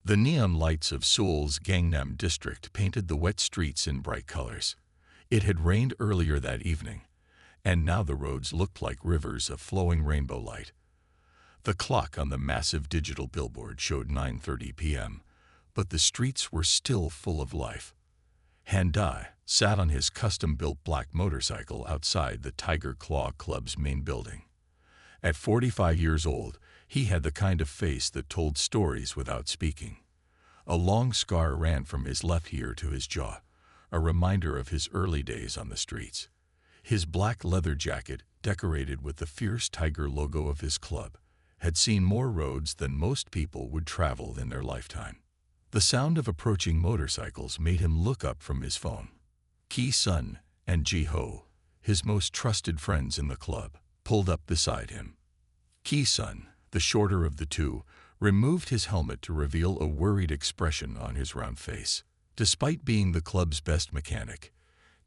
The neon lights of Seoul's Gangnam district painted the wet streets in bright colors. It had rained earlier that evening, and now the roads looked like rivers of flowing rainbow light. The clock on the massive digital billboard showed 9:30 p.m., but the streets were still full of life. Han Dai sat on his custom-built black motorcycle outside the Tiger Claw Club's main building. At 45 years old, he had the kind of face that told stories without speaking. A long scar ran from his left ear to his jaw, a reminder of his early days on the streets. His black leather jacket, decorated with the fierce tiger logo of his club, had seen more roads than most people would travel in their lifetime. The sound of approaching motorcycles made him look up from his phone. Ki-sun and Ji-ho, his most trusted friends in the club, pulled up beside him. Ki-sun, the shorter of the two, removed his helmet to reveal a worried expression on his round face. Despite being the club's best mechanic,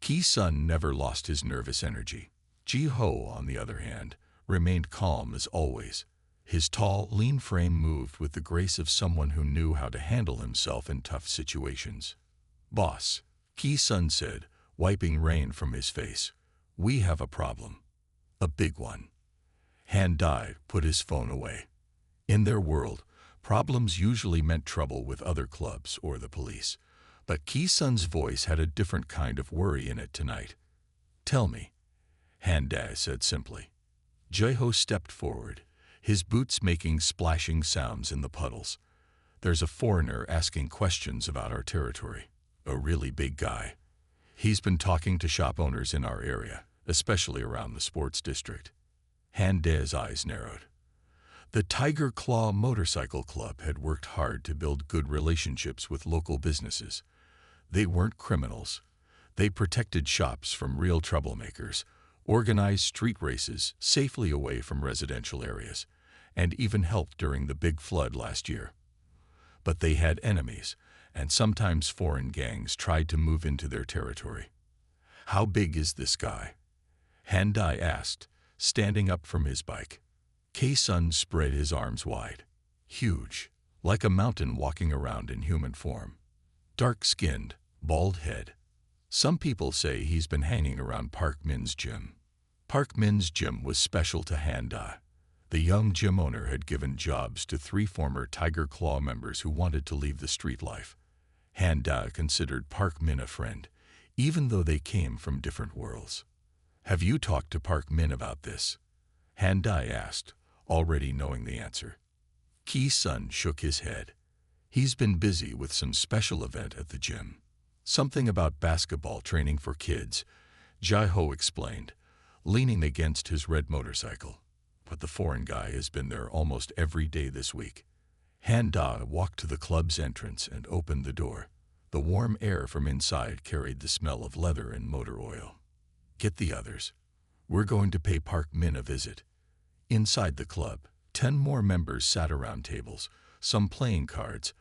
Ki-sun never lost his nervous energy. Ji-ho, on the other hand, remained calm as always. His tall, lean frame moved with the grace of someone who knew how to handle himself in tough situations. "Boss," Ki-sun said, wiping rain from his face, "we have a problem. A big one." Han Dai put his phone away. In their world, problems usually meant trouble with other clubs or the police, but Ki-sun's voice had a different kind of worry in it tonight. "Tell me," Han Dai said simply. Ji-ho stepped forward, his boots making splashing sounds in the puddles. "There's a foreigner asking questions about our territory. A really big guy. He's been talking to shop owners in our area, especially around the sports district." Han Dai's eyes narrowed. The Tiger Claw Motorcycle Club had worked hard to build good relationships with local businesses. They weren't criminals. They protected shops from real troublemakers, organized street races safely away from residential areas, and even helped during the big flood last year. But they had enemies, and sometimes foreign gangs tried to move into their territory. "How big is this guy?" Han Dai asked, standing up from his bike. Ki-sun spread his arms wide. "Huge, like a mountain walking around in human form. Dark-skinned, bald head. Some people say he's been hanging around Park Min's gym." Park Min's gym was special to Han Dai. The young gym owner had given jobs to 3 former Tiger Claw members who wanted to leave the street life. Han Dai considered Park Min a friend, even though they came from different worlds. "Have you talked to Park Min about this?" Han Dai asked, already knowing the answer. Ki-sun shook his head. "He's been busy with some special event at the gym. Something about basketball training for kids," Ji-ho explained, leaning against his red motorcycle. "But the foreign guy has been there almost every day this week." Han Dai walked to the club's entrance and opened the door. The warm air from inside carried the smell of leather and motor oil. "Get the others. We're going to pay Park Min a visit." Inside the club, 10 more members sat around tables, some playing cards,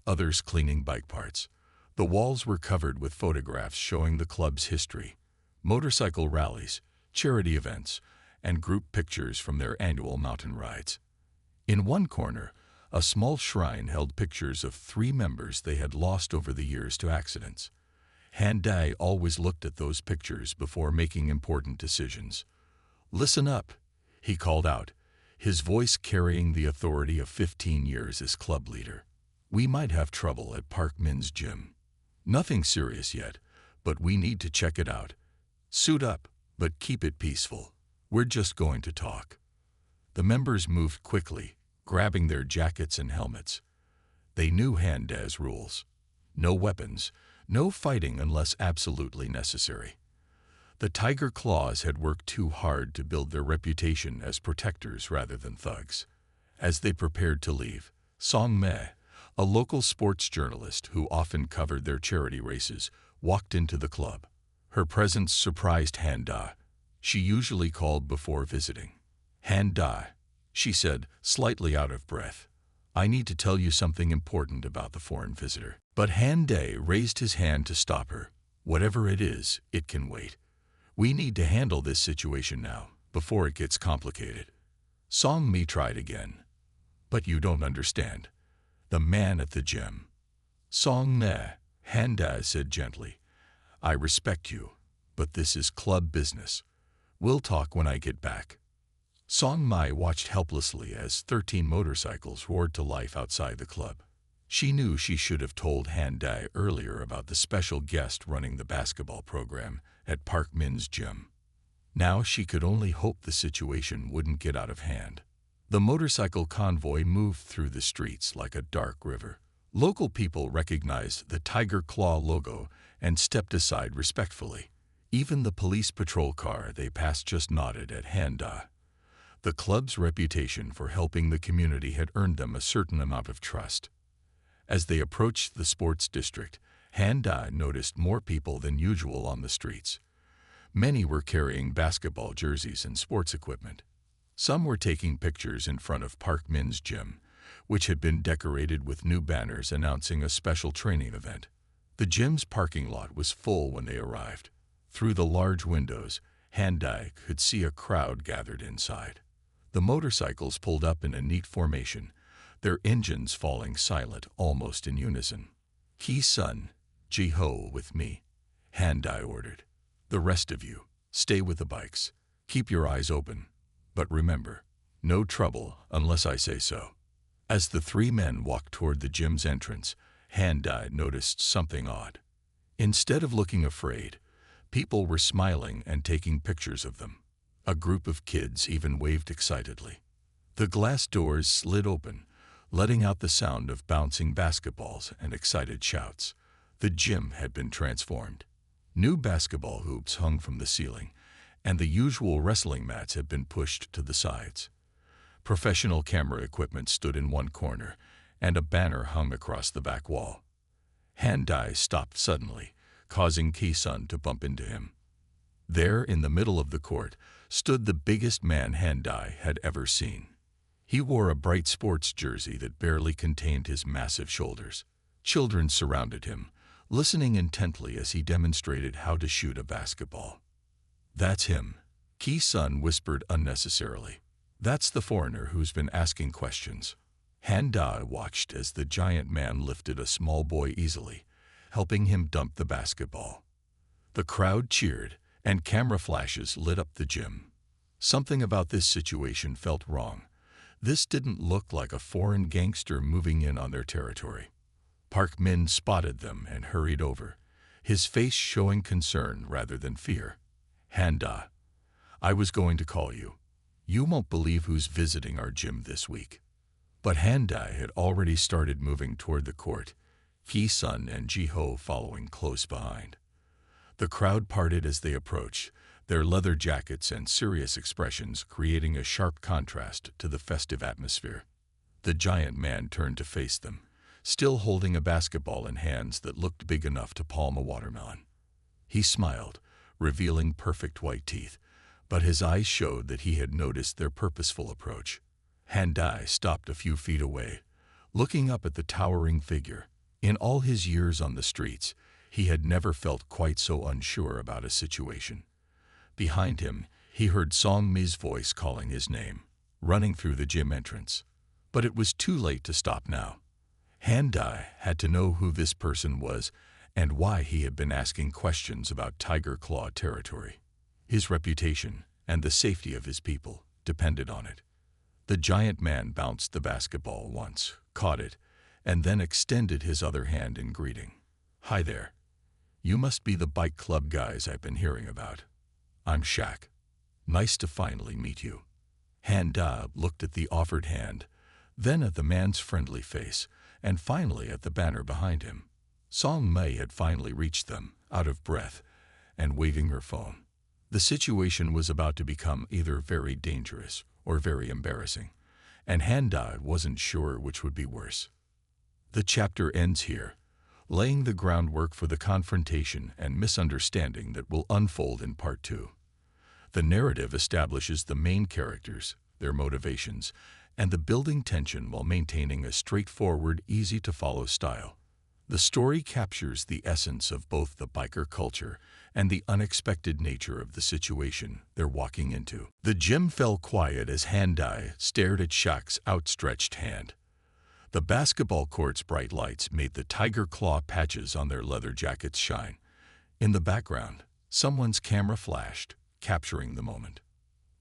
others cleaning bike parts. The walls were covered with photographs showing the club's history, motorcycle rallies, charity events, and group pictures from their annual mountain rides. In one corner, a small shrine held pictures of 3 members they had lost over the years to accidents. Han Dai always looked at those pictures before making important decisions. "Listen up," he called out, his voice carrying the authority of 15 years as club leader. "We might have trouble at Park Min's gym. Nothing serious yet, but we need to check it out. Suit up, but keep it peaceful. We're just going to talk." The members moved quickly, grabbing their jackets and helmets. They knew Han Dai's rules. No weapons, no fighting unless absolutely necessary. The Tiger Claws had worked too hard to build their reputation as protectors rather than thugs. As they prepared to leave, Song Mei, a local sports journalist who often covered their charity races, walked into the club. Her presence surprised Han Dai. She usually called before visiting. "Han Dai," she said, slightly out of breath, "I need to tell you something important about the foreign visitor." But Han Dai raised his hand to stop her. "Whatever it is, it can wait. We need to handle this situation now, before it gets complicated." Song Mi tried again. "But you don't understand. The man at the gym. Song Ne, Han-da said gently. I respect you, but this is club business. We'll talk when I get back. Song Mai watched helplessly as 13 motorcycles roared to life outside the club. She knew she should have told Han-da earlier about the special guest running the basketball program at Park Min's gym. Now she could only hope the situation wouldn't get out of hand. The motorcycle convoy moved through the streets like a dark river. Local people recognized the Tiger Claw logo and stepped aside respectfully. Even the police patrol car they passed just nodded at Han-da. The club's reputation for helping the community had earned them a certain amount of trust. As they approached the sports district, Han-da noticed more people than usual on the streets. Many were carrying basketball jerseys and sports equipment. Some were taking pictures in front of Park Min's gym, which had been decorated with new banners announcing a special training event. The gym's parking lot was full when they arrived. Through the large windows, Han-da could see a crowd gathered inside. The motorcycles pulled up in a neat formation, their engines falling silent almost in unison. Ki-sun, Ji-ho with me, Han-da ordered. The rest of you, stay with the bikes. Keep your eyes open. But remember, no trouble unless I say so. As the three men walked toward the gym's entrance, Han-da noticed something odd. Instead of looking afraid, people were smiling and taking pictures of them. A group of kids even waved excitedly. The glass doors slid open, letting out the sound of bouncing basketballs and excited shouts. The gym had been transformed. New basketball hoops hung from the ceiling, and the usual wrestling mats had been pushed to the sides. Professional camera equipment stood in one corner, and a banner hung across the back wall. Han-da stopped suddenly, causing Ki-sun to bump into him. There, in the middle of the court, stood the biggest man Han-da had ever seen. He wore a bright sports jersey that barely contained his massive shoulders. Children surrounded him, listening intently as he demonstrated how to shoot a basketball. That's him, Ki-sun whispered unnecessarily. That's the foreigner who's been asking questions. Han-da watched as the giant man lifted a small boy easily, helping him dump the basketball. The crowd cheered, and camera flashes lit up the gym. Something about this situation felt wrong. This didn't look like a foreign gangster moving in on their territory. Park Min spotted them and hurried over, his face showing concern rather than fear. Han-da, I was going to call you. You won't believe who's visiting our gym this week. But Han-da had already started moving toward the court, Ki-sun and Ji-ho following close behind. The crowd parted as they approached, their leather jackets and serious expressions creating a sharp contrast to the festive atmosphere. The giant man turned to face them, still holding a basketball in hands that looked big enough to palm a watermelon. He smiled, revealing perfect white teeth, but his eyes showed that he had noticed their purposeful approach. Han-da stopped a few feet away, looking up at the towering figure. In all his years on the streets, he had never felt quite so unsure about a situation. Behind him, he heard Song Mi's voice calling his name, running through the gym entrance. But it was too late to stop now. Han-da had to know who this person was and why he had been asking questions about Tiger Claw territory. His reputation and the safety of his people depended on it. The giant man bounced the basketball once, caught it, and then extended his other hand in greeting. Hi there. You must be the bike club guys I've been hearing about. I'm Shaq. Nice to finally meet you. Han-da looked at the offered hand, then at the man's friendly face, and finally at the banner behind him. Song Mi had finally reached them, out of breath, and waving her phone. The situation was about to become either very dangerous or very embarrassing, and Han-da wasn't sure which would be worse. The chapter ends here, laying the groundwork for the confrontation and misunderstanding that will unfold in Part 2. The narrative establishes the main characters, their motivations, and the building tension while maintaining a straightforward, easy-to-follow style. The story captures the essence of both the biker culture and the unexpected nature of the situation they're walking into. The gym fell quiet as Han-da stared at Shaq's outstretched hand. The basketball court's bright lights made the tiger claw patches on their leather jackets shine. In the background, someone's camera flashed, capturing the moment.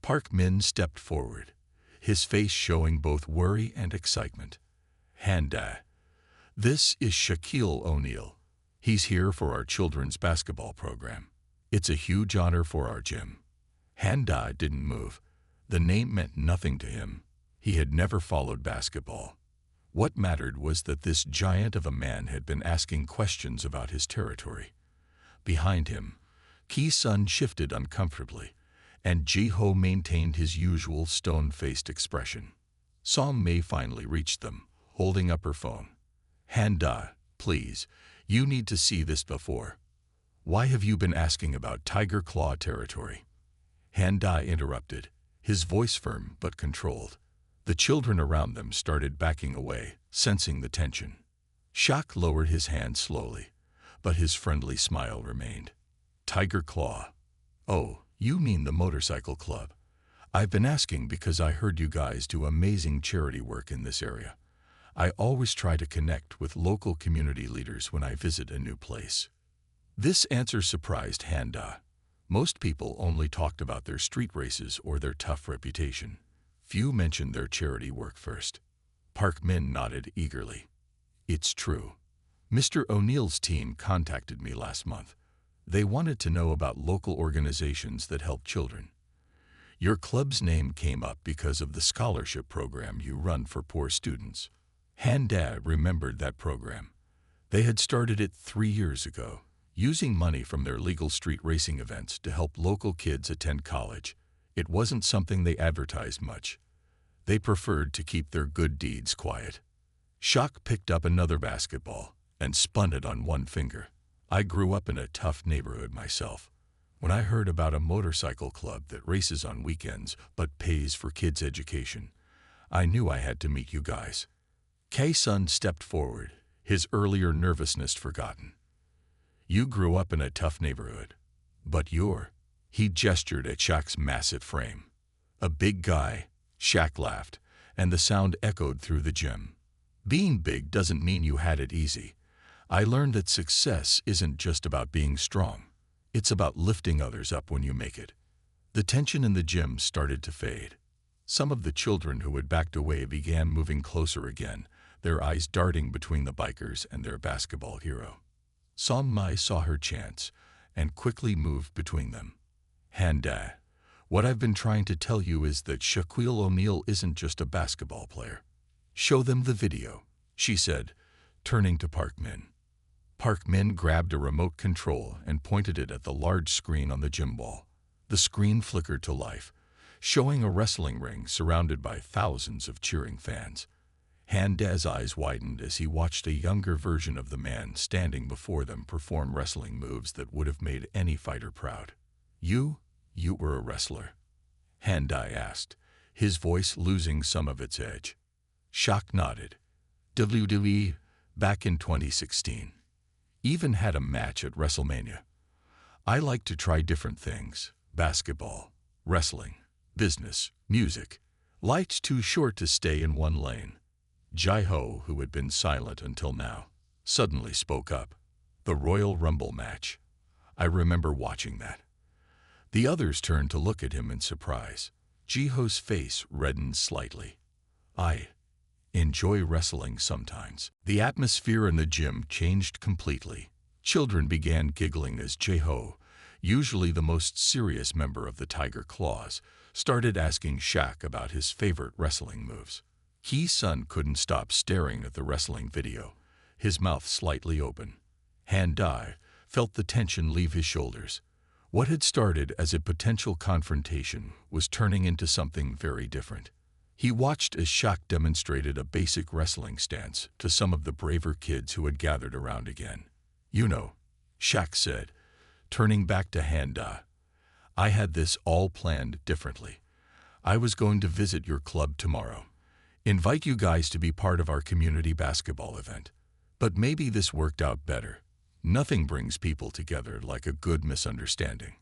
Park Min stepped forward, his face showing both worry and excitement. "Handa, this is Shaquille O'Neal. He's here for our children's basketball program. It's a huge honor for our gym." Handa didn't move. The name meant nothing to him. He had never followed basketball. What mattered was that this giant of a man had been asking questions about his territory. Behind him, Ki-sun shifted uncomfortably, and Ji-ho maintained his usual stone-faced expression. Song-Mei finally reached them, holding up her phone. "Handa, please, you need to see this before. Why have you been asking about Tiger Claw territory?" Handa interrupted, his voice firm but controlled. The children around them started backing away, sensing the tension. Shaq lowered his hand slowly, but his friendly smile remained. "Tiger Claw. Oh, you mean the motorcycle club. I've been asking because I heard you guys do amazing charity work in this area. I always try to connect with local community leaders when I visit a new place." This answer surprised Handa. Most people only talked about their street races or their tough reputation. Few mentioned their charity work first. Park Min nodded eagerly. "It's true. Mr. O'Neal's team contacted me last month. They wanted to know about local organizations that help children. Your club's name came up because of the scholarship program you run for poor students." Handa remembered that program. They had started it 3 years ago, using money from their legal street racing events to help local kids attend college. It wasn't something they advertised much. They preferred to keep their good deeds quiet. Shaq picked up another basketball and spun it on one finger. "I grew up in a tough neighborhood myself. When I heard about a motorcycle club that races on weekends but pays for kids' education, I knew I had to meet you guys." K-sun stepped forward, his earlier nervousness forgotten. "You grew up in a tough neighborhood, but you're..." He gestured at Shaq's massive frame. "A big guy." Shaq laughed, and the sound echoed through the gym. "Being big doesn't mean you had it easy. I learned that success isn't just about being strong. It's about lifting others up when you make it." The tension in the gym started to fade. Some of the children who had backed away began moving closer again, their eyes darting between the bikers and their basketball hero. Song-Mei saw her chance and quickly moved between them. "Handa, what I've been trying to tell you is that Shaquille O'Neal isn't just a basketball player." "Show them the video," she said, turning to Park Min. Park Min grabbed a remote control and pointed it at the large screen on the gym wall. The screen flickered to life, showing a wrestling ring surrounded by thousands of cheering fans. Handa's eyes widened as he watched a younger version of the man standing before them perform wrestling moves that would have made any fighter proud. You were a wrestler?" Handa asked, his voice losing some of its edge. Shaq nodded. "WWE, back in 2016. Even had a match at WrestleMania. I like to try different things: basketball, wrestling, business, music. Life's too short to stay in one lane." Ji-ho, who had been silent until now, suddenly spoke up. "The Royal Rumble match. I remember watching that." The others turned to look at him in surprise. Ji-ho's face reddened slightly. "I enjoy wrestling sometimes." The atmosphere in the gym changed completely. Children began giggling as Ji-ho, usually the most serious member of the Tiger Claws, started asking Shaq about his favorite wrestling moves. Ki-sun couldn't stop staring at the wrestling video, his mouth slightly open. Handa felt the tension leave his shoulders. What had started as a potential confrontation was turning into something very different. He watched as Shaq demonstrated a basic wrestling stance to some of the braver kids who had gathered around again. "You know," Shaq said, turning back to Handa, "I had this all planned differently. I was going to visit your club tomorrow, invite you guys to be part of our community basketball event. But maybe this worked out better. Nothing brings people together like a good misunderstanding."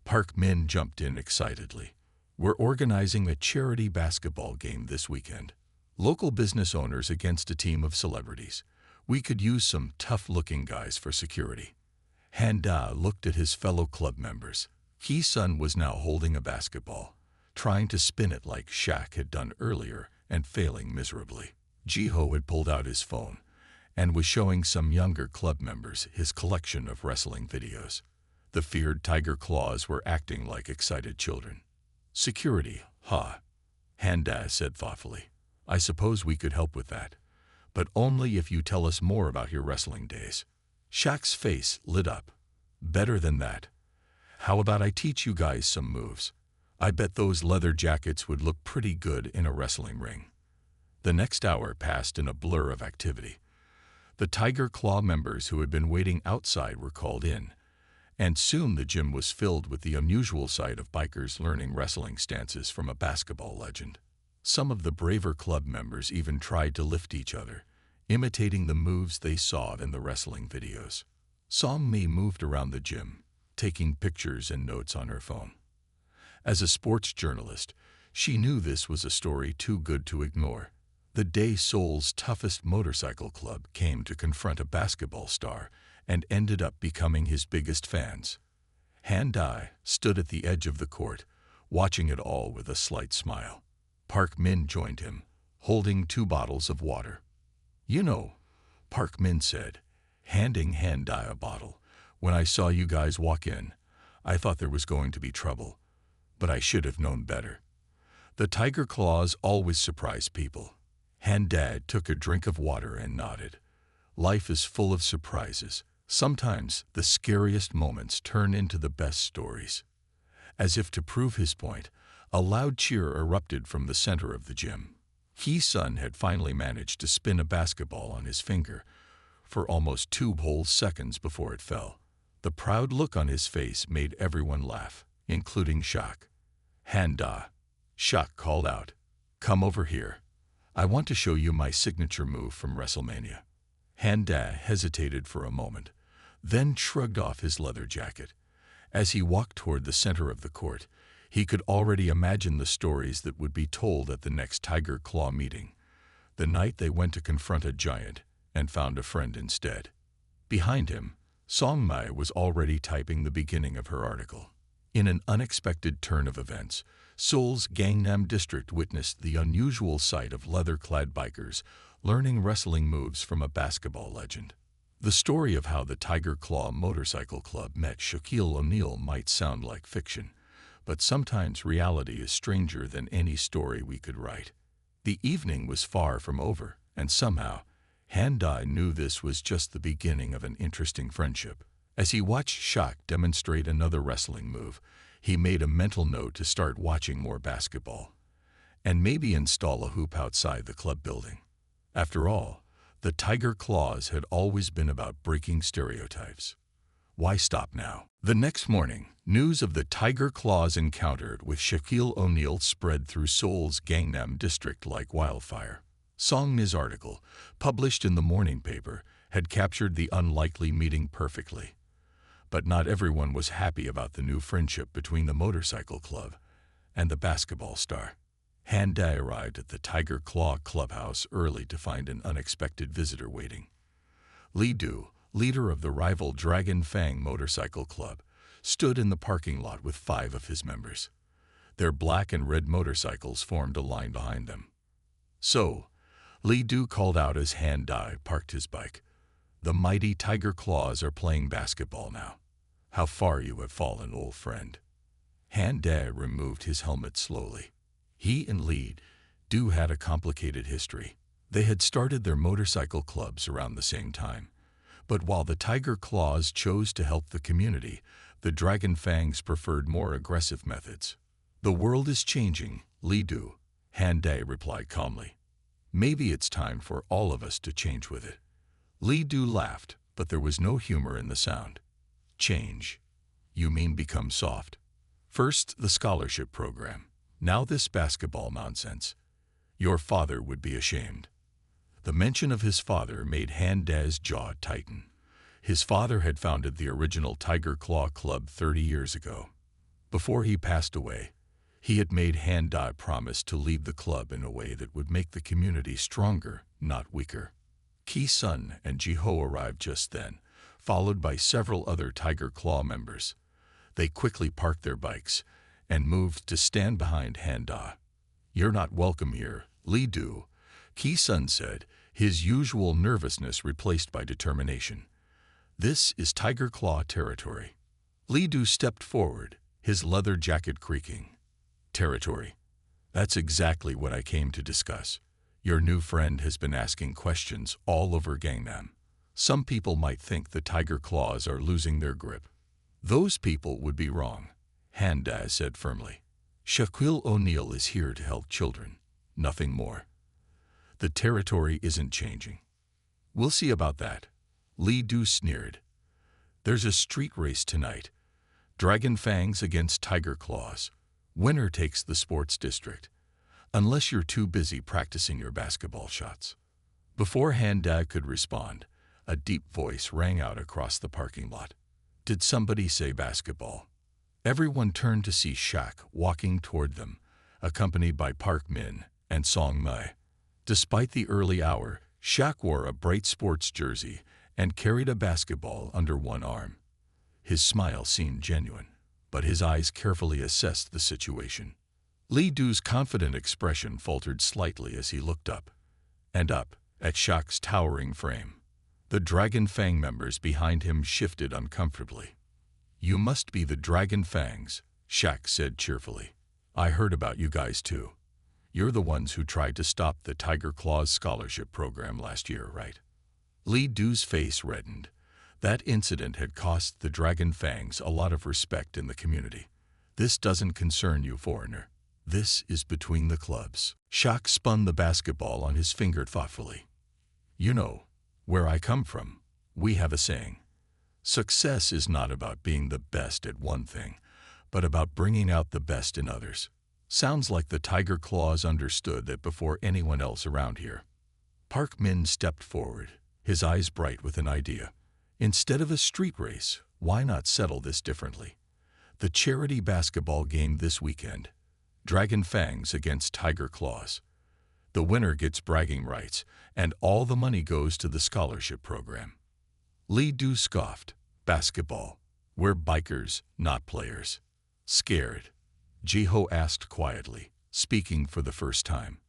Park Min jumped in excitedly. "We're organizing a charity basketball game this weekend. Local business owners against a team of celebrities. We could use some tough-looking guys for security. Han Da looked at his fellow club members. Hee-sun was now holding a basketball, trying to spin it like Shaq had done earlier and failing miserably. Ji-ho had pulled out his phone and was showing some younger club members his collection of wrestling videos. The feared Tiger Claws were acting like excited children. Security, huh? Han Da said thoughtfully. I suppose we could help with that, but only if you tell us more about your wrestling days. Shaq's face lit up. Better than that. How about I teach you guys some moves? I bet those leather jackets would look pretty good in a wrestling ring. The next hour passed in a blur of activity. The Tiger Claw members who had been waiting outside were called in, and soon the gym was filled with the unusual sight of bikers learning wrestling stances from a basketball legend. Some of the braver club members even tried to lift each other, imitating the moves they saw in the wrestling videos. Song-mi moved around the gym, taking pictures and notes on her phone. As a sports journalist, she knew this was a story too good to ignore. The day Seoul's toughest motorcycle club came to confront a basketball star and ended up becoming his biggest fans. Han Da stood at the edge of the court, watching it all with a slight smile. Park Min joined him, holding 2 bottles of water. You know, Park Min said, handing Han Da a bottle, when I saw you guys walk in, I thought there was going to be trouble, but I should have known better. The Tiger Claws always surprise people. Han Da took a drink of water and nodded. Life is full of surprises. Sometimes the scariest moments turn into the best stories. As if to prove his point, a loud cheer erupted from the center of the gym. Hee-sun had finally managed to spin a basketball on his finger for almost 2 whole seconds before it fell. The proud look on his face made everyone laugh, including Shaq. Han Da. Shaq called out, "Come over here. I want to show you my signature move from WrestleMania." Han Da hesitated for a moment, then shrugged off his leather jacket. As he walked toward the center of the court, he could already imagine the stories that would be told at the next Tiger Claw meeting, the night they went to confront a giant and found a friend instead. Behind him, Song-mi was already typing the beginning of her article. In an unexpected turn of events, Seoul's Gangnam district witnessed the unusual sight of leather-clad bikers learning wrestling moves from a basketball legend. The story of how the Tiger Claw Motorcycle Club met Shaquille O'Neal might sound like fiction, but sometimes reality is stranger than any story we could write. The evening was far from over, and somehow, Han Da knew this was just the beginning of an interesting friendship. As he watched Shaq demonstrate another wrestling move, he made a mental note to start watching more basketball, and maybe install a hoop outside the club building. After all, the Tiger Claws had always been about breaking stereotypes. Why stop now? The next morning, news of the Tiger Claws encounter with Shaquille O'Neal spread through Seoul's Gangnam district like wildfire. Song-mi's article, published in the morning paper, had captured the unlikely meeting perfectly. But not everyone was happy about the new friendship between the motorcycle club and the basketball star. Han Da arrived at the Tiger Claw clubhouse early to find an unexpected visitor waiting. Lee Do, leader of the rival Dragon Fang Motorcycle Club, stood in the parking lot with 5 of his members. Their black and red motorcycles formed a line behind them. So, Lee Do called out as Han Da parked his bike. "The mighty Tiger Claws are playing basketball now. How far you have fallen, old friend." Han Da removed his helmet slowly. He and Lee Do had a complicated history. They had started their motorcycle clubs around the same time. But while the Tiger Claws chose to help the community, the Dragon Fangs preferred more aggressive methods. "The world is changing, Lee Do," Han Da replied calmly. "Maybe it's time for all of us to change with it." Lee Do laughed, but there was no humor in the sound. "Change? You mean become soft? First the scholarship program, now this basketball nonsense. Your father would be ashamed." The mention of his father made Han Da's jaw tighten. His father had founded the original Tiger Claw Club 30 years ago. Before he passed away, He had made Han-da promise to lead the club in a way that would make the community stronger, not weaker. Ki-sun and Ji-ho arrived just then, followed by several other Tiger Claw members. They quickly parked their bikes and moved to stand behind Han-da. "You're not welcome here, Lee-do," Ki-sun said, his usual nervousness replaced by determination. "This is Tiger Claw territory." Lee-do stepped forward, his leather jacket creaking. "Territory. That's exactly what I came to discuss. Your new friend has been asking questions all over Gangnam. Some people might think the Tiger Claws are losing their grip. Those people would be wrong," Han-da said firmly. "Shaquille O'Neal is here to help children, nothing more. The territory isn't changing." "We'll see about that," Lee-do sneered. "There's a street race tonight. Dragon Fangs against Tiger Claws. Winner takes the sports district. Unless you're too busy practicing your basketball shots." Before Han-da could respond, a deep voice rang out across the parking lot. Did somebody say basketball? Everyone turned to see Shaq walking toward them, accompanied by Park Min and Song Mai. Despite the early hour, Shaq wore a bright sports jersey and carried a basketball under one arm. His smile seemed genuine, but his eyes carefully assessed the situation. Lee-do's confident expression faltered slightly as he looked up at Shaq's towering frame. The Dragon Fang members behind him shifted uncomfortably. "You must be the Dragon Fangs," Shaq said cheerfully. "I heard about you guys too. You're the ones who tried to stop the Tiger Claws scholarship program last year, right?" Lee-do's face reddened. That incident had cost the Dragon Fangs a lot of respect in the community. "This doesn't concern you, foreigner. This is between the clubs." Shaq spun the basketball on his finger thoughtfully. "You know, where I come from, we have a saying. Success is not about being the best at one thing, but about bringing out the best in others. Sounds like the Tiger Claws understood that before anyone else around here." Park Min stepped forward, his eyes bright with an idea. "Instead of a street race, why not settle this differently? The charity basketball game this weekend. Dragon Fangs against Tiger Claws. The winner gets bragging rights, and all the money goes to the scholarship program." Lee-do scoffed. "Basketball. We're bikers, not players." "Scared?" Ji-ho asked quietly, speaking for the first time.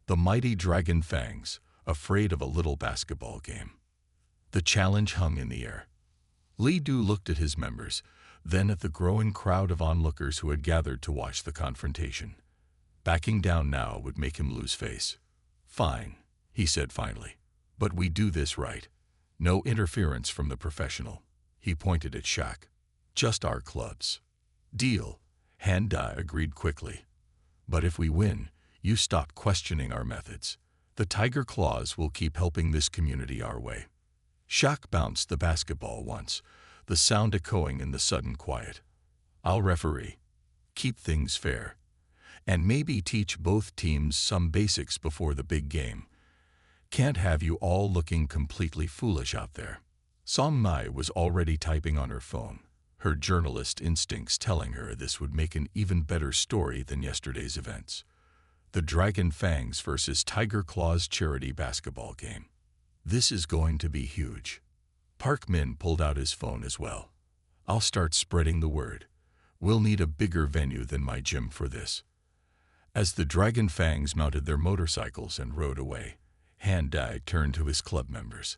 The mighty Dragon Fangs, afraid of a little basketball game. The challenge hung in the air. Lee-do looked at his members, then at the growing crowd of onlookers who had gathered to watch the confrontation. Backing down now would make him lose face. "Fine," he said finally. "But we do this right. No interference from the professional." He pointed at Shaq. "Just our clubs." "Deal," Han-da agreed quickly. "But if we win, you stop questioning our methods. The Tiger Claws will keep helping this community our way." Shaq bounced the basketball once, the sound echoing in the sudden quiet. "I'll referee. Keep things fair. And maybe teach both teams some basics before the big game. Can't have you all looking completely foolish out there." Song Mai was already typing on her phone, her journalist instincts telling her this would make an even better story than yesterday's events. The Dragon Fangs versus Tiger Claws charity basketball game. This is going to be huge. Park Min pulled out his phone as well. "I'll start spreading the word. We'll need a bigger venue than my gym for this." As the Dragon Fangs mounted their motorcycles and rode away, Han-da turned to his club members.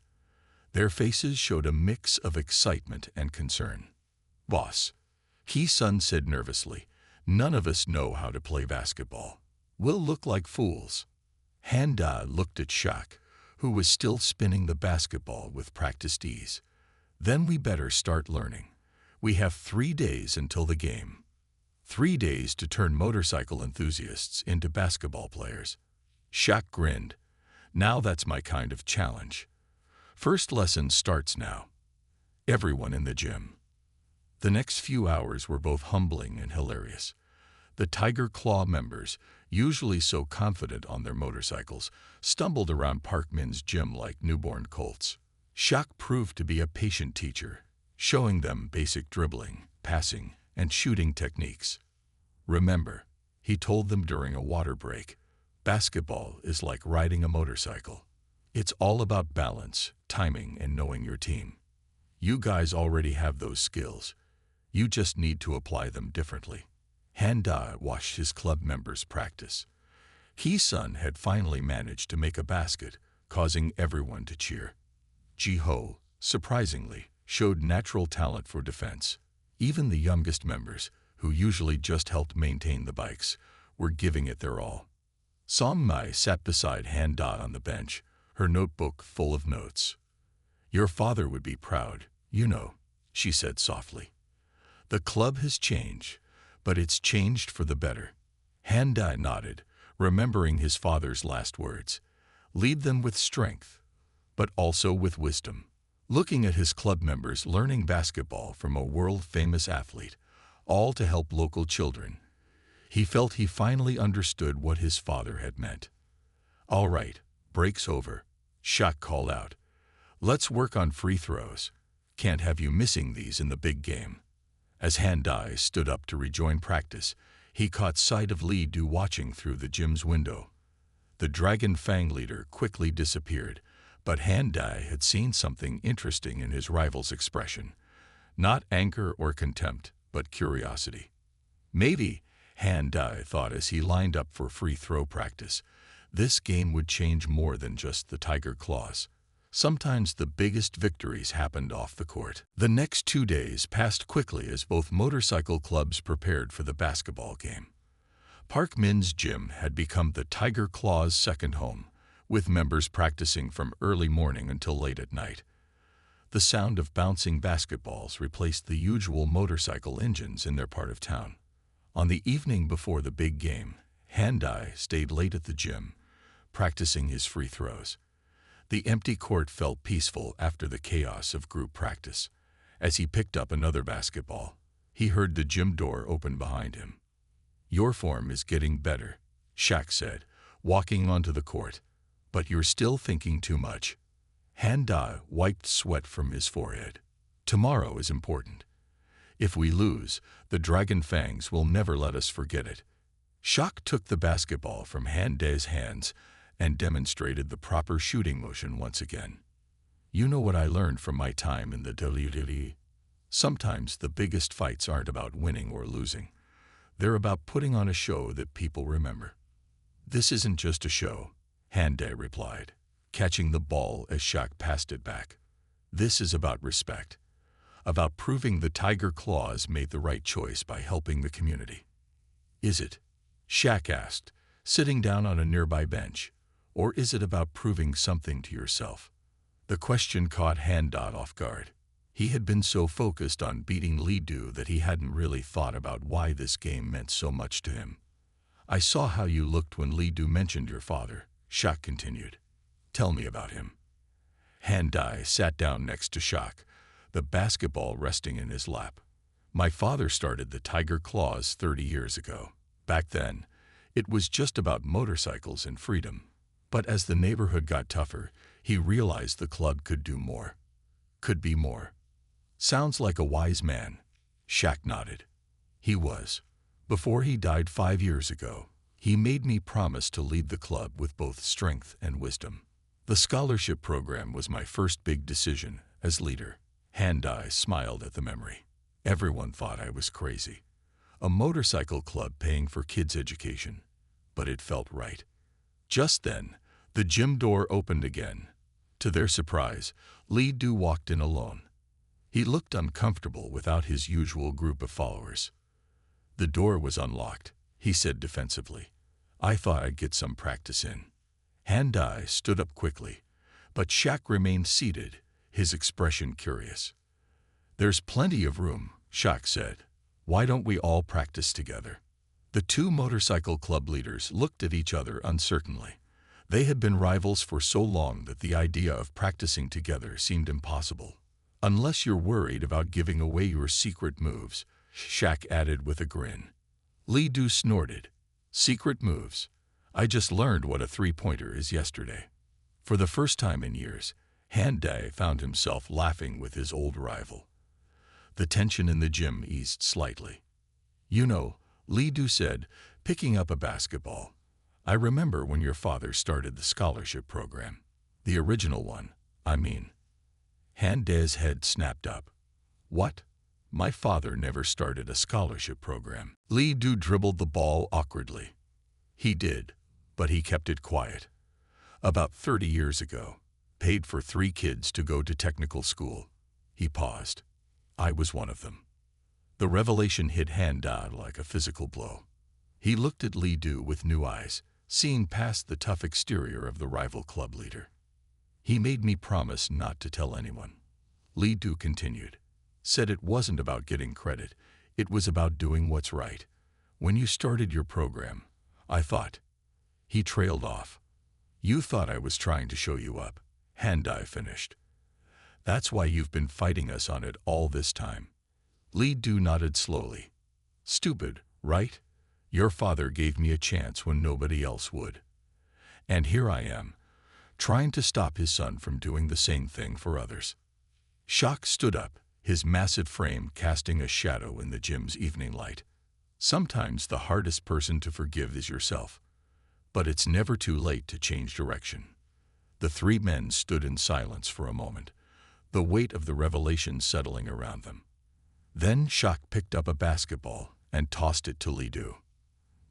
Their faces showed a mix of excitement and concern. "Boss," Ki-sun said nervously, "none of us know how to play basketball. We'll look like fools." Han-da looked at Shaq, who was still spinning the basketball with practiced ease. "Then we better start learning. We have 3 days until the game. 3 days to turn motorcycle enthusiasts into basketball players." Shaq grinned. "Now that's my kind of challenge. First lesson starts now. Everyone in the gym." The next few hours were both humbling and hilarious. The Tiger Claw members, usually so confident on their motorcycles, stumbled around Park Min's gym like newborn colts. Shaq proved to be a patient teacher, showing them basic dribbling, passing, and shooting techniques. "Remember, He told them during a water break. Basketball is like riding a motorcycle. It's all about balance, timing, and knowing your team. You guys already have those skills. You just need to apply them differently. Han-da watched his club members practice. Hee-sun had finally managed to make a basket, causing everyone to cheer. Ji-ho, surprisingly, showed natural talent for defense. Even the youngest members, who usually just helped maintain the bikes, were giving it their all. Song-mai sat beside Han-da on the bench, her notebook full of notes. "Your father would be proud, you know," she said softly. "The club has changed, but it's changed for the better." Han-da nodded, remembering his father's last words. "Lead them with strength, but also with wisdom." Looking at his club members learning basketball from a world-famous athlete, all to help local children, he felt he finally understood what his father had meant. "All right, break's over," Shaq called out. "Let's work on free throws. Can't have you missing these in the big game." As Han-da stood up to rejoin practice, he caught sight of Lee Do watching through the gym's window. The Dragon Fang leader quickly disappeared, but Han-da had seen something interesting in his rival's expression. Not anger or contempt, but curiosity. Maybe, Han-da thought as he lined up for free throw practice, this game would change more than just the tiger claws. Sometimes the biggest victories happened off the court. The next 2 days passed quickly as both motorcycle clubs prepared for the basketball game. Park Min's gym had become the Tiger Claw's second home, with members practicing from early morning until late at night. The sound of bouncing basketballs replaced the usual motorcycle engines in their part of town. On the evening before the big game, Han-da stayed late at the gym, practicing his free throws. The empty court felt peaceful after the chaos of group practice. As he picked up another basketball, he heard the gym door open behind him. "Your form is getting better," Shaq said, walking onto the court. "But you're still thinking too much." Han-da wiped sweat from his forehead. "Tomorrow is important. If we lose, the Dragon Fangs will never let us forget it." Shaq took the basketball from Han-da's hands and demonstrated the proper shooting motion once again. "You know what I learned from my time in the WWE? Sometimes the biggest fights aren't about winning or losing. They're about putting on a show that people remember." "This isn't just a show," Han-da replied, catching the ball as Shaq passed it back. "This is about respect, about proving the Tiger Claws made the right choice by helping the community." "Is it?" Shaq asked, sitting down on a nearby bench. "Or is it about proving something to yourself?" The question caught Han-da off guard. He had been so focused on beating Lee Do that he hadn't really thought about why this game meant so much to him. "I saw how you looked when Lee Do mentioned your father," Shaq continued. "Tell me about him." Han-da sat down next to Shaq, the basketball resting in his lap. "My father started the Tiger Claws 30 years ago. Back then, it was just about motorcycles and freedom. But as the neighborhood got tougher, he realized the club could do more. Could be more." "Sounds like a wise man," Shaq nodded. "He was. Before he died 5 years ago, he made me promise to lead the club with both strength and wisdom. The scholarship program was my first big decision as leader." Han-da smiled at the memory. "Everyone thought I was crazy. A motorcycle club paying for kids' education. But it felt right." Just then, the gym door opened again. To their surprise, Lee Do walked in alone. He looked uncomfortable without his usual group of followers. "The door was unlocked," he said defensively. "I thought I'd get some practice in." Han-da stood up quickly, but Shaq remained seated, his expression curious. "There's plenty of room," Shaq said. "Why don't we all practice together?" The two motorcycle club leaders looked at each other uncertainly. They had been rivals for so long that the idea of practicing together seemed impossible. "Unless you're worried about giving away your secret moves," Shaq added with a grin. Lee Do snorted. "Secret moves? I just learned what a three-pointer is yesterday." For the first time in years, Han-da found himself laughing with his old rival. The tension in the gym eased slightly. "You know," Lee Do said, Picking up a basketball. I remember when your father started the scholarship program. The original one, I mean. Handay's head snapped up. What? My father never started a scholarship program. Lee Du dribbled the ball awkwardly. He did, but he kept it quiet. About 30 years ago, paid for 3 kids to go to technical school. He paused. I was one of them. The revelation hit Handay like a physical blow. He looked at Lee Du with new eyes, seeing past the tough exterior of the rival club leader. He made me promise not to tell anyone. Lee Du continued. Said it wasn't about getting credit, it was about doing what's right. When you started your program, I thought. He trailed off. You thought I was trying to show you up. Handay finished. That's why you've been fighting us on it all this time. Lee Du nodded slowly. Stupid, right? Your father gave me a chance when nobody else would. And here I am, trying to stop his son from doing the same thing for others. Shaq stood up, his massive frame casting a shadow in the gym's evening light. Sometimes the hardest person to forgive is yourself. But it's never too late to change direction. The 3 men stood in silence for a moment, the weight of the revelation settling around them. Then Shaq picked up a basketball and tossed it to Lee Du.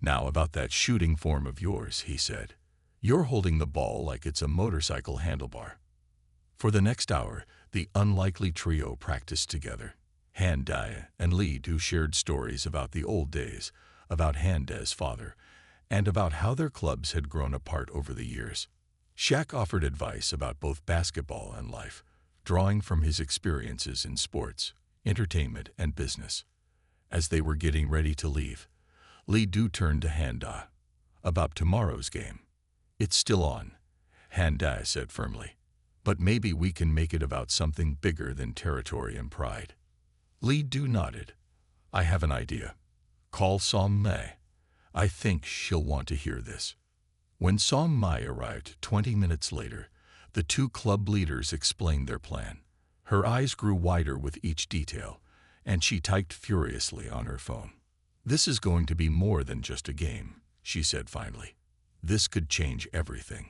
Now about that shooting form of yours, he said. You're holding the ball like it's a motorcycle handlebar. For the next hour, the unlikely trio practiced together. Handay and Lee Du shared stories about the old days, about Handay's father, and about how their clubs had grown apart over the years. Shaq offered advice about both basketball and life, drawing from his experiences in sports, entertainment, and business. As they were getting ready to leave, Lee Du turned to Handay. About tomorrow's game. It's still on, Handay said firmly. But maybe we can make it about something bigger than territory and pride. Lee Du nodded. I have an idea. Call Som Mai. I think she'll want to hear this. When Som Mai arrived 20 minutes later, the 2 club leaders explained their plan. Her eyes grew wider with each detail, and she typed furiously on her phone. This is going to be more than just a game, she said finally. This could change everything.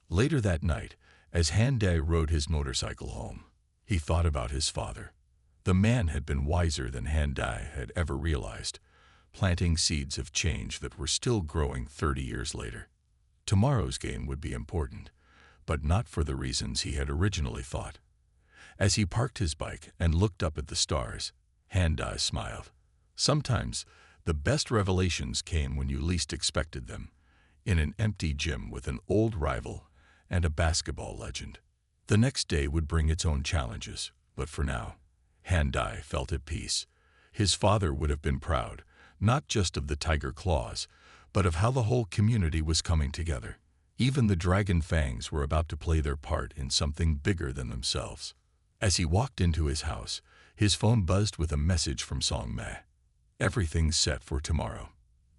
Later that night, as Handay rode his motorcycle home, he thought about his father. The man had been wiser than Handay had ever realized, planting seeds of change that were still growing 30 years later. Tomorrow's game would be important, but not for the reasons he had originally thought. As he parked his bike and looked up at the stars, Handay smiled. Sometimes, the best revelations came when you least expected them, in an empty gym with an old rival and a basketball legend. The next day would bring its own challenges, but for now, Handay felt at peace. His father would have been proud, not just of the tiger claws, but of how the whole community was coming together. Even the dragon fangs were about to play their part in something bigger than themselves. As he walked into his house, his phone buzzed with a message from Som Mai. Everything's set for tomorrow.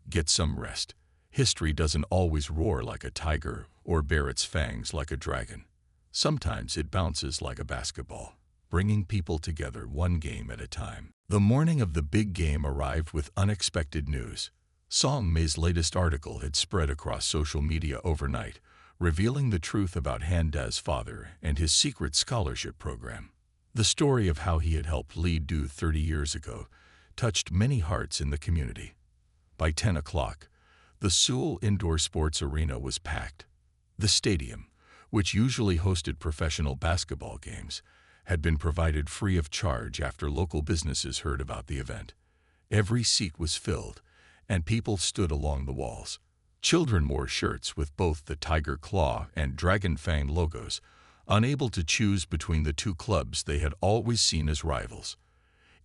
Get some rest. History doesn't always roar like a tiger or bare its fangs like a dragon. Sometimes it bounces like a basketball, bringing people together one game at a time. The morning of the big game arrived with unexpected news. Som Mai's latest article had spread across social media overnight, revealing the truth about Handay's father and his secret scholarship program. The story of how he had helped Lee Du 30 years ago touched many hearts in the community. By 10 o'clock, the Seoul Indoor Sports Arena was packed. The stadium, which usually hosted professional basketball games, had been provided free of charge after local businesses heard about the event. Every seat was filled, and people stood along the walls. Children wore shirts with both the Tiger Claw and Dragon Fang logos, unable to choose between the 2 clubs they had always seen as rivals.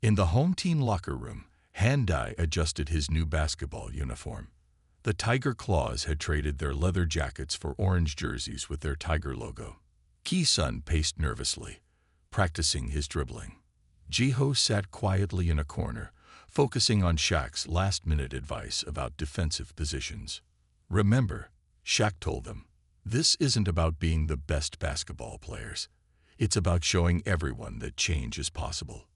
In the home team locker room, Handay adjusted his new basketball uniform. The Tiger Claws had traded their leather jackets for orange jerseys with their tiger logo. Ki-sun paced nervously, practicing his dribbling. Ji-ho sat quietly in a corner, focusing on Shaq's last-minute advice about defensive positions. Remember, Shaq told them, this isn't about being the best basketball players. It's about showing everyone that change is possible.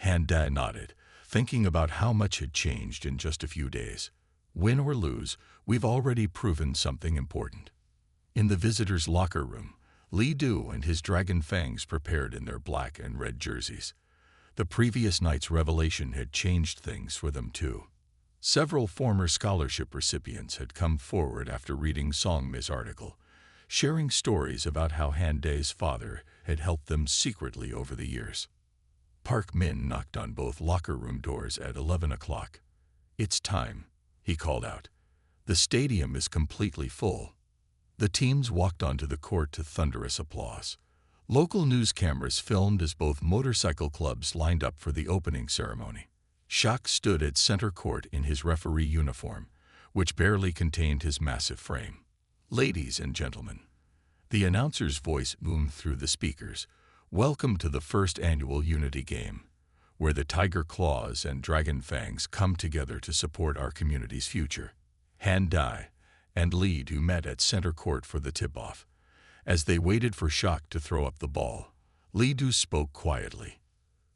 Handay nodded, thinking about how much had changed in just a few days. Win or lose, we've already proven something important. In the visitors' locker room, Lee Do and his Dragon Fangs prepared in their black and red jerseys. The previous night's revelation had changed things for them too. Several former scholarship recipients had come forward after reading Song Mi's article, sharing stories about how Han Dae's father had helped them secretly over the years. Park Min knocked on both locker room doors at 11 o'clock. "It's time," he called out. "The stadium is completely full." The teams walked onto the court to thunderous applause. Local news cameras filmed as both motorcycle clubs lined up for the opening ceremony. Shaq stood at center court in his referee uniform, which barely contained his massive frame. "Ladies and gentlemen," the announcer's voice boomed through the speakers, "welcome to the first annual Unity Game, where the Tiger Claws and Dragon Fangs come together to support our community's future." Han Dae and Lee Do met at center court for the tip-off. As they waited for Shaq to throw up the ball, Lee Do spoke quietly.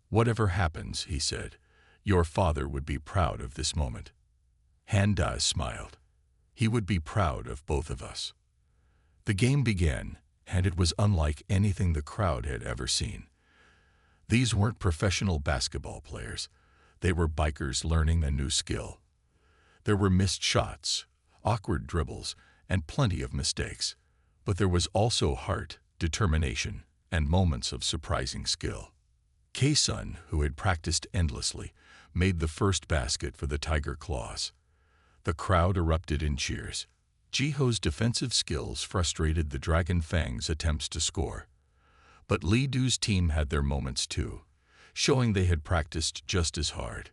"Whatever happens," he said, "your father would be proud of this moment." Han Dae smiled. "He would be proud of both of us." The game began, and it was unlike anything the crowd had ever seen. These weren't professional basketball players. They were bikers learning a new skill. There were missed shots, awkward dribbles, and plenty of mistakes. But there was also heart, determination, and moments of surprising skill. K-Sun, who had practiced endlessly, made the first basket for the Tiger Claws. The crowd erupted in cheers. Jiho's defensive skills frustrated the Dragon Fangs' attempts to score. But Lee Do's team had their moments too, showing they had practiced just as hard.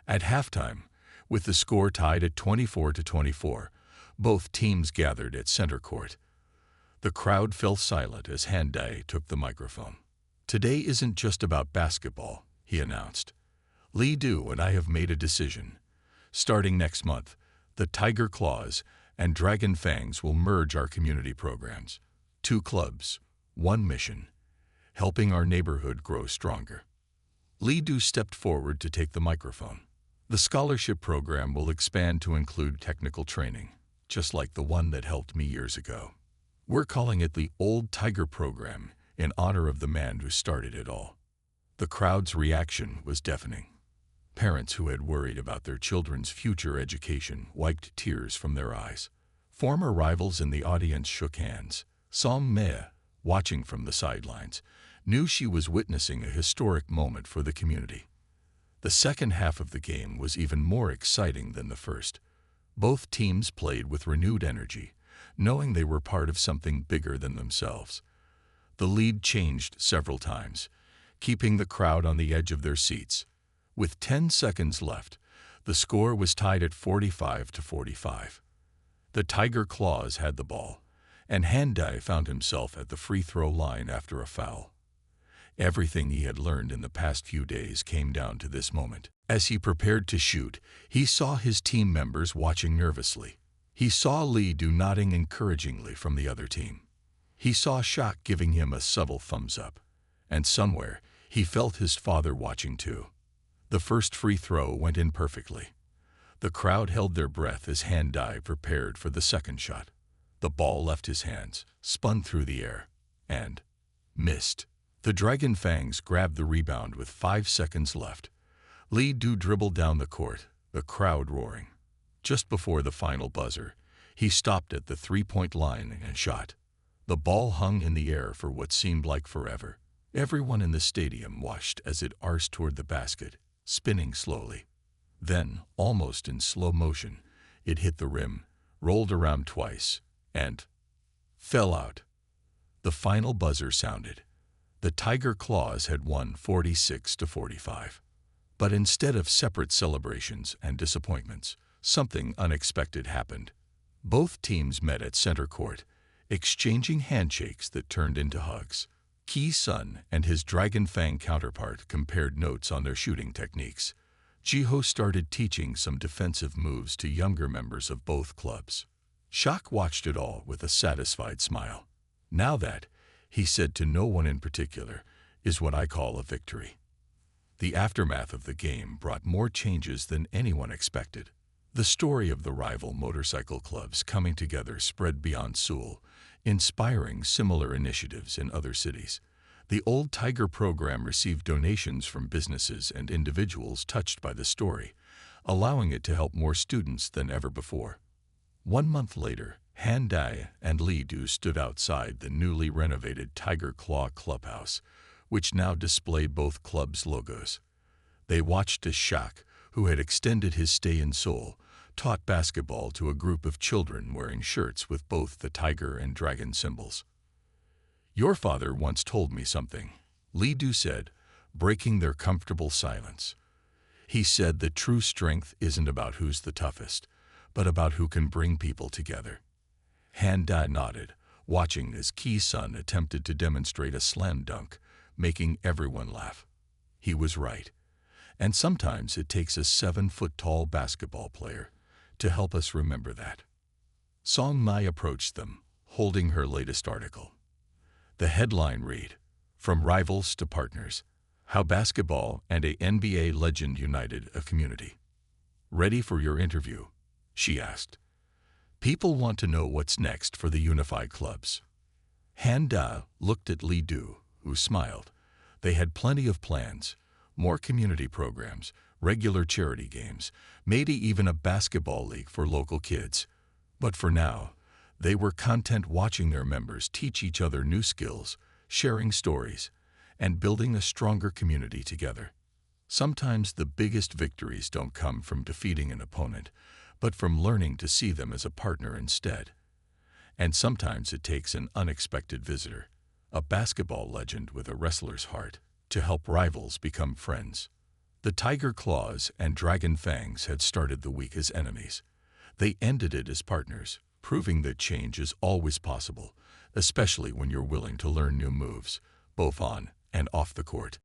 At halftime, with the score tied at 24-24, both teams gathered at center court. The crowd fell silent as Han Dae took the microphone. "Today isn't just about basketball," he announced. "Lee Do and I have made a decision. Starting next month, the Tiger Claws and Dragon Fangs will merge our community programs. 2 clubs, 1 mission, helping our neighborhood grow stronger." Lee Do stepped forward to take the microphone. "The scholarship program will expand to include technical training, just like the one that helped me years ago. We're calling it the Old Tiger Program in honor of the man who started it all." The crowd's reaction was deafening. Parents who had worried about their children's future education wiped tears from their eyes. Former rivals in the audience shook hands. Song Mi, watching from the sidelines, knew she was witnessing a historic moment for the community. The second half of the game was even more exciting than the first. Both teams played with renewed energy, knowing they were part of something bigger than themselves. The lead changed several times, keeping the crowd on the edge of their seats. With 10 seconds left, the score was tied at 45-45. The Tiger Claws had the ball, and Han Dae found himself at the free throw line after a foul. Everything he had learned in the past few days came down to this moment. As he prepared to shoot, he saw his team members watching nervously. He saw Lee Do nodding encouragingly from the other team. He saw Shaq giving him a subtle thumbs up. And somewhere, he felt his father watching too. The first free throw went in perfectly. The crowd held their breath as Han Dae prepared for the second shot. The ball left his hands, spun through the air, and missed. The Dragon Fangs grabbed the rebound with 5 seconds left. Lee Do dribbled down the court, the crowd roaring. Just before the final buzzer, he stopped at the three-point line and shot. The ball hung in the air for what seemed like forever. Everyone in the stadium watched as it arced toward the basket, spinning slowly. Then, almost in slow motion, it hit the rim, rolled around twice, and fell out. The final buzzer sounded. The Tiger Claws had won 46-45. But instead of separate celebrations and disappointments, something unexpected happened. Both teams met at center court, exchanging handshakes that turned into hugs. Ki-sun and his Dragon Fang counterpart compared notes on their shooting techniques. Jiho started teaching some defensive moves to younger members of both clubs. Shaq watched it all with a satisfied smile. "Now that," he said to no one in particular, "is what I call a victory." The aftermath of the game brought more changes than anyone expected. The story of the rival motorcycle clubs coming together spread beyond Seoul, inspiring similar initiatives in other cities. The Old Tiger program received donations from businesses and individuals touched by the story, allowing it to help more students than ever before. 1 month later, Han Dai and Lee Do stood outside the newly renovated Tiger Claw Clubhouse, which now displayed both clubs' logos. They watched as Shaq, who had extended his stay in Seoul, taught basketball to a group of children wearing shirts with both the tiger and dragon symbols. "Your father once told me something," Lee Do said, breaking their comfortable silence. "He said that true strength isn't about who's the toughest, but about who can bring people together." Han Dai nodded, watching as Ki-sun attempted to demonstrate a slam dunk, making everyone laugh. He was right. And sometimes it takes a 7-foot-tall basketball player to help us remember that. Song Mai approached them, holding her latest article. The headline read, "From Rivals to Partners, How Basketball and a NBA Legend United a Community." "Ready for your interview?" she asked. "People want to know what's next for the unified clubs." Han Da looked at Lee Do, who smiled. They had plenty of plans, more community programs, regular charity games, maybe even a basketball league for local kids. But for now, they were content watching their members teach each other new skills, sharing stories, and building a stronger community together. Sometimes the biggest victories don't come from defeating an opponent, but from learning to see them as a partner instead. And sometimes it takes an unexpected visitor, a basketball legend with a wrestler's heart, to help rivals become friends. The Tiger Claws and Dragon Fangs had started the week as enemies. They ended it as partners, proving that change is always possible, especially when you're willing to learn new moves, both on and off the court.